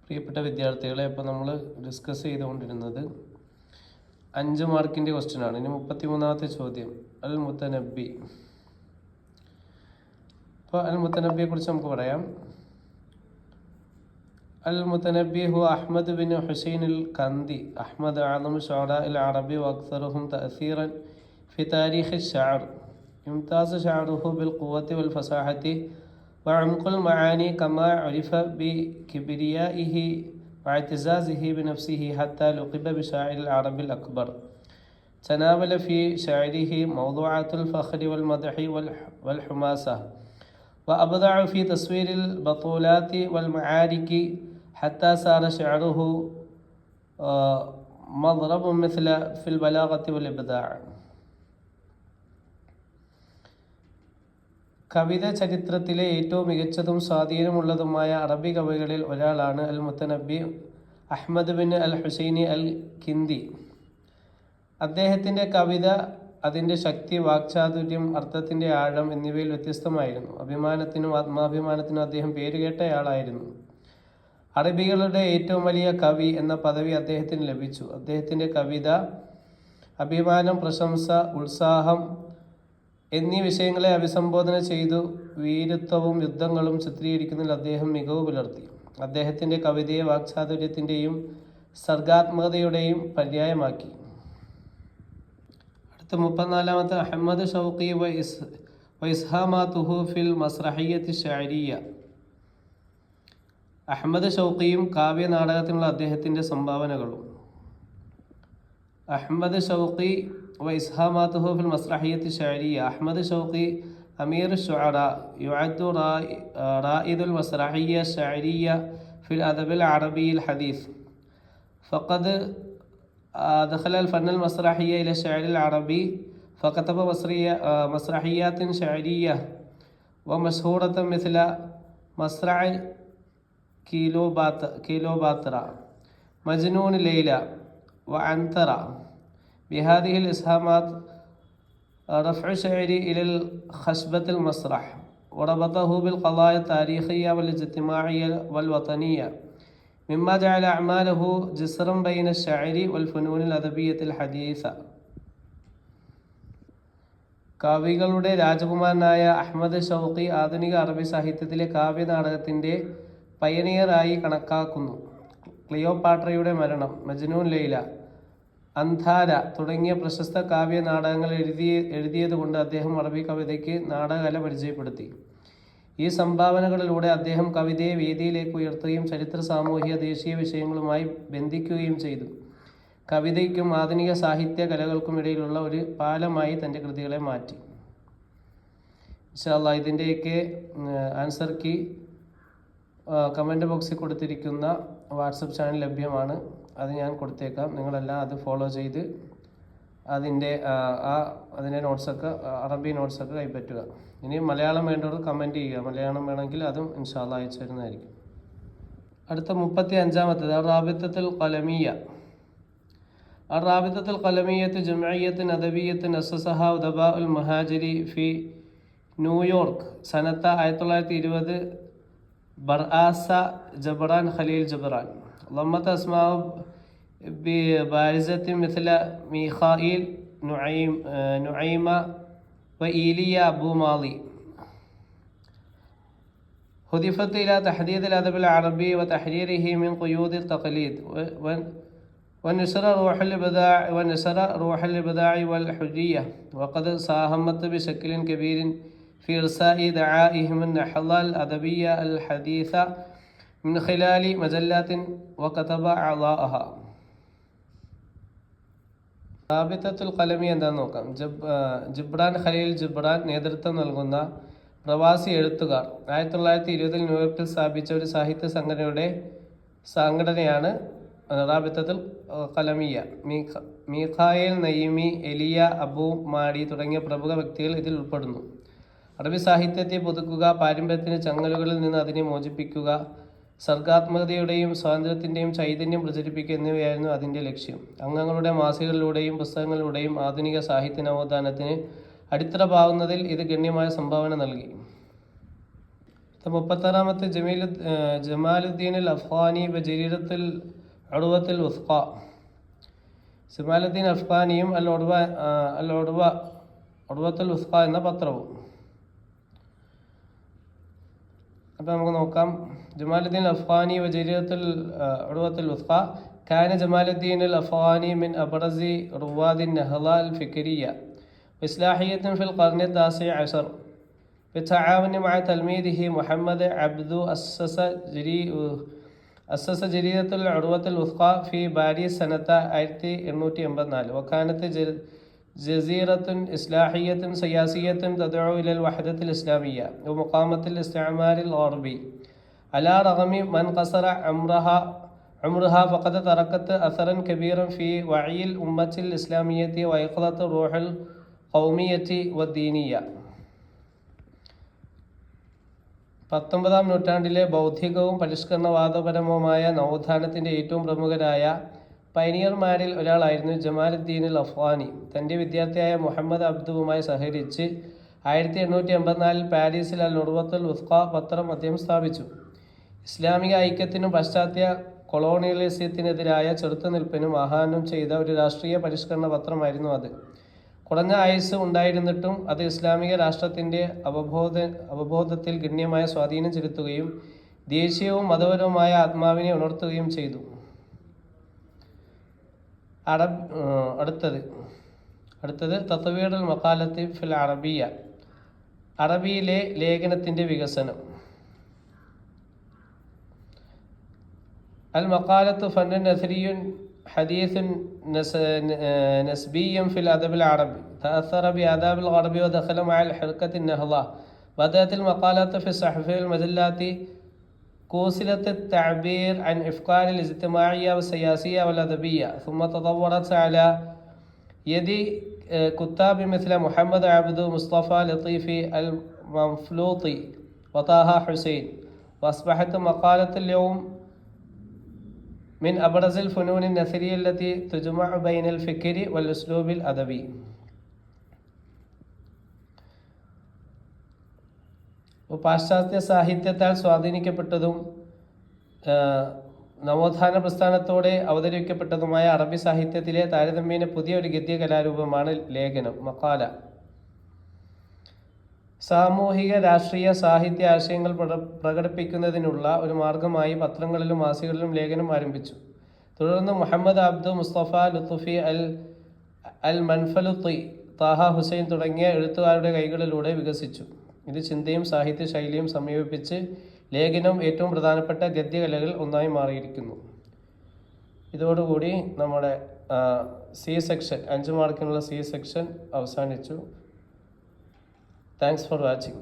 പ്രിയപ്പെട്ട വിദ്യാർത്ഥികളെ, ഇപ്പോൾ നമ്മൾ ഡിസ്കസ് ചെയ്തുകൊണ്ടിരുന്നത് 5 മാർക്കിൻ്റെ ക്വസ്റ്റ്യനാണ്. ഇനി 33ാമത്തെ ചോദ്യം, അൽ മുത്തനബി. അപ്പോൾ അൽ മുത്തനബിയെ കുറിച്ച് നമുക്ക് പറയാം. അൽ മുത്തനബി ഹു അഹ്മദ് ബിൻ ഹുസൈൻ അൽ കന്ദി അഹ്മദ് ആലം ഷുഅറാ അൽ അറബി വഅക്സറുഹും തഅസീറൻ ഫി താരീഖ് അശ്ശഅർ. ഇംതാസ് ഷഅറുഹു ബിൽ ഖുവത്തി വൽ ഫസാഹത്തി وعمق المعاني كما عرف بكبريائه واعتزازه بنفسه حتى لقب بشاعر العرب الأكبر. تناول في شعره موضوعات الفخر والمدح والحماسة، وأبدع في تصوير البطولات والمعارك حتى صار شعره مضرب مثل في البلاغة والإبداع. കവിത ചരിത്രത്തിലെ ഏറ്റവും മികച്ചതും സ്വാധീനമുള്ളതുമായ അറബി കവികളിൽ ഒരാളാണ് അൽ മുത്തനബി അഹ്മദ് ബിൻ അൽ ഹുസൈനി അൽ കിന്ദി. അദ്ദേഹത്തിൻ്റെ കവിത അതിൻ്റെ ശക്തി, വാക്ചാതുര്യം, അർത്ഥത്തിൻ്റെ ആഴം എന്നിവയിൽ വ്യത്യസ്തമായിരുന്നു. അഭിമാനത്തിനും ആത്മാഭിമാനത്തിനും അദ്ദേഹം പേരുകേട്ടയാളായിരുന്നു. അറബികളുടെ ഏറ്റവും വലിയ കവി എന്ന പദവി അദ്ദേഹത്തിന് ലഭിച്ചു. അദ്ദേഹത്തിൻ്റെ കവിത അഭിമാനം, പ്രശംസ, ഉത്സാഹം എന്നീ വിഷയങ്ങളെ അഭിസംബോധന ചെയ്തു വീരത്വവും യുദ്ധങ്ങളും ചിത്രീകരിക്കുന്നതിൽ അദ്ദേഹം മികവ് പുലർത്തി. അദ്ദേഹത്തിൻ്റെ കവിതയെ വാക്ചാതുര്യത്തിൻ്റെയും സർഗാത്മകതയുടെയും പര്യായമാക്കി. അടുത്ത 34ാമത്തെ അഹമ്മദ് ഷൗഖി വഇസ്ഹാമാതുഹു ഫിൽ മസ്റഹിയ്യത്തി ഷഅരിയ്യ. അഹമ്മദ് ഷൗഖിയും കാവ്യ നാടകത്തിനുള്ള അദ്ദേഹത്തിൻ്റെ സംഭാവനകളും. അഹമ്മദ് ഷൗഖി وإسهاماته في المسرحية الشعرية. أحمد شوقي أمير الشعراء، يعد رائد المسرحية الشعرية في الأدب العربي الحديث، فقد دخل الفن المسرحي إلى الشعر العربي، فكتب مسرحيات شعرية ومشهورة مثل مسرح كيلوباترا، مجنون ليلى، وعنترة. بهذه الإسهامات رفع شعري إلى الخشبة المسرح، وربطه بالقضايا التاريخية والاجتماعية والوطنية، مما جعل أعماله جسرا بين الشعر والفنون الأدبية الحديثة. കാവ്യകളുടെ രാജകുമാരനായ അഹ്മദ് ഷൗഖി ആധുനിക അറബി സാഹിത്യത്തിലെ കാവ്യ നാടകത്തിൻ്റെ പയനിയറായി കണക്കാക്കുന്നു. ക്ലിയോപാട്രയുടെ മരണം, മജ്നൂൻ ലൈല, അന്ധാര തുടങ്ങിയ പ്രശസ്ത കാവ്യ നാടകങ്ങൾ എഴുതിയതുകൊണ്ട് അദ്ദേഹം അറബി കവിതയ്ക്ക് നാടകകല പരിചയപ്പെടുത്തി. ഈ സംഭാവനകളിലൂടെ അദ്ദേഹം കവിതയെ വേദിയിലേക്ക് ഉയർത്തുകയും ചരിത്ര, സാമൂഹ്യ, ദേശീയ വിഷയങ്ങളുമായി ബന്ധിക്കുകയും ചെയ്തു. കവിതയ്ക്കും ആധുനിക സാഹിത്യ കലകൾക്കും ഇടയിലുള്ള ഒരു പാലമായി തൻ്റെ കൃതികളെ മാറ്റി. ഇൻഷാ അല്ലാഹ് ഇതിൻ്റെയൊക്കെ ആൻസർ കീ കമൻറ്റ് ബോക്സിൽ കൊടുത്തിരിക്കുന്ന വാട്സപ്പ് ചാനൽ ലഭ്യമാണ്. അത് ഞാൻ കൊടുത്തേക്കാം. നിങ്ങളെല്ലാം അത് ഫോളോ ചെയ്ത് അതിൻ്റെ നോട്ട്സൊക്കെ, അറബി നോട്ട്സൊക്കെ കൈപ്പറ്റുക. ഇനി മലയാളം വേണ്ടവർ കമൻറ്റ് ചെയ്യുക. മലയാളം വേണമെങ്കിൽ അതും ഇൻഷാ അല്ലാഹ് അയച്ചു തരുന്നതായിരിക്കും. അടുത്ത 35ാമത്തേത് അറാബിത്തത്തുൽ ഖലമിയ്യ. അറാബിത്തത്തുൽ ഖലമിയ്യത്ത് ജംഇയ്യത്തുൻ അദബിയ്യത്തുൻ അസ്സസഹാ ഉദബാഉൽ മുഹാജിരി ഫി ന്യൂയോർക്ക് സനത്ത 1920. ബർആസ ജബ്രാൻ ഖലീൽ ജബ്രാൻ. ضمت أسماء بارزة مثل ميخائيل نعيمة وإيليا أبو ماضي. هدفت إلى تحديث الأدب العربي وتحريره من قيود التقليد ونشر روح الإبداع والحرية، وقد ساهمت بشكل كبير في إرساء دعائهم النهضة الأدبية الحديثة من خلال مجلات وكتب أعضاءها. റാബിത്തത്തുൽ ഖലമി എന്താണെന്ന് നോക്കാം. ജിബ്രാൻ ഖലീൽ ജിബ്രാൻ നേതൃത്വം നൽകുന്ന പ്രവാസി എഴുത്തുകാർ 1920 ന്യൂയോർക്കിൽ സ്ഥാപിച്ച ഒരു സാഹിത്യ സംഘടനയാണ് റാബിത്തത്തുൽ ഖലമിയ്യ. മീഖായേൽ നയിമി, എലിയ അബു മാടി തുടങ്ങിയ പ്രമുഖ വ്യക്തികൾ ഇതിൽ ഉൾപ്പെടുന്നു. അറബി സാഹിത്യത്തെ പുതുക്കുക, പാരമ്പര്യത്തിൻ്റെ ചങ്ങലുകളിൽ നിന്ന് അതിനെ മോചിപ്പിക്കുക, സർഗാത്മകതയുടെയും സ്വാതന്ത്ര്യത്തിൻ്റെയും ചൈതന്യം പ്രചരിപ്പിക്കുക എന്നിവയായിരുന്നു അതിൻ്റെ ലക്ഷ്യം. അംഗങ്ങളുടെ മാസികകളിലൂടെയും പുസ്തകങ്ങളിലൂടെയും ആധുനിക സാഹിത്യ നവോത്ഥാനത്തിന് അടിത്തറ പാവുന്നതിൽ ഇത് ഗണ്യമായ സംഭാവന നൽകി. 36 ജമാലുദ്ദീൻ അൽ അഫ്ഗാനി ജരീരത്തുൽ ഉർവത്തുൽ വുസ്ഖ. ജമാലുദ്ദീൻ അഫ്ഗാനിയും ഉർവത്തുൽ വുസ്ഖ എന്ന പത്രവും. അപ്പം നമുക്ക് നോക്കാം. ജമാലുദ്ദീൻ അഫ്ഗാനി ജരീരത്തുൽ ഉർവത്തുൽ വുസ്ഖ. كان جمال الدين الأفغاني من أبرز رواد النهضة الفكرية وإصلاحية في القرن التاسع عشر. بالتعاون مع تلميذه محمد عبدو أسس جريدة العروة الوثقى في باريس سنة 1884. وكانت جزيرة إصلاحية سياسية تدعو إلى الوحدة الإسلامية ومقاومة الاستعمار الغربي. على رغم من قصر عمرها فقد تركت أثرا كبيرا في وعي الأمة الإسلامية وإيقظة الروح القومية والدينية. 19-ാം നൂറ്റാണ്ടിലെ ബൗദ്ധികവും പരിഷ്കരണവാദപരവുമായ നവോത്ഥാനത്തിൻ്റെ ഏറ്റവും പ്രമുഖരായ പൈനിയർമാരിൽ ഒരാളായിരുന്നു ജമാലുദ്ദീൻ അൽ അഫ്ഗാനി. തൻ്റെ വിദ്യാർത്ഥിയായ മുഹമ്മദ് അബ്ദുവുമായി സഹകരിച്ച് 1884 പാരീസിൽ അൽ ഉർവത്തുൽ വുസ്ഖ പത്രം അദ്ദേഹം സ്ഥാപിച്ചു. ഇസ്ലാമിക ഐക്യത്തിനും പാശ്ചാത്യ കൊളോണിയലിസത്തിനെതിരായ ചെറുത്തുനിൽപ്പിനും ആഹ്വാനം ചെയ്ത ഒരു രാഷ്ട്രീയ പരിഷ്കരണ പത്രമായിരുന്നു അത്. കുറഞ്ഞ ആയുസ് ഉണ്ടായിരുന്നിട്ടും അത് ഇസ്ലാമിക രാഷ്ട്രത്തിൻ്റെ അവബോധത്തിൽ ഗണ്യമായ സ്വാധീനം ചെലുത്തുകയും ദേശീയവും മതപരവുമായ ആത്മാവിനെ ഉണർത്തുകയും ചെയ്തു. അടുത്തത് തത്വീറുൽ മഖാലത്തി ഫിൽ അറബിയ. അറബിയിലെ ലേഖനത്തിൻ്റെ വികസനം. المقالة فن نثري حديث نسبي في الأدب العربي تأثر بآداب الغرب ودخل مع الحركة النهضة. بدأت المقالة في الصحف والمجلات كوسلة التعبير عن أفكار الاجتماعية والسياسية والأدبية، ثم تطورت على يد كتاب مثل محمد عبدو، مصطفى لطيفي، المنفلوطي وطه حسين. وأصبحت مقالة اليوم من أبرز الفنون النثرية التي تجمع بين الفكر والأسلوب الأدبي. പാശ്ചാത്യ സാഹിത്യത്താൽ സ്വാധീനിക്കപ്പെട്ടതും നവോത്ഥാന പ്രസ്ഥാനത്തോടെ അവതരിപ്പിക്കപ്പെട്ടതുമായ അറബി സാഹിത്യത്തിലെ താരതമ്യേന പുതിയ ഒരു ഗദ്യ കലാരൂപമാണ് ലേഖനം, മഖാല. സാമൂഹിക, രാഷ്ട്രീയ, സാഹിത്യ ആശയങ്ങൾ പ്രകടിപ്പിക്കുന്നതിനുള്ള ഒരു മാർഗമായി പത്രങ്ങളിലും മാസികകളിലും ലേഖനം ആരംഭിച്ചു. തുടർന്ന് മുഹമ്മദ് അബ്ദു, മുസ്തഫ ലുത്ഫി, അൽ മൻഫലുത്തി, താഹ ഹുസൈൻ തുടങ്ങിയ എഴുത്തുകാരുടെ കൈകളിലൂടെ വികസിച്ചു. ഇത് ചിന്തയും സാഹിത്യ ശൈലിയും സമീപിപ്പിച്ച് ലേഖനം ഏറ്റവും പ്രധാനപ്പെട്ട ഗദ്യകലകളിൽ ഒന്നായി മാറിയിരിക്കുന്നു. ഇതോടുകൂടി നമ്മുടെ സി സെക്ഷൻ 5 മാർക്കിനുള്ള സി സെക്ഷൻ അവസാനിച്ചു. Thanks for watching.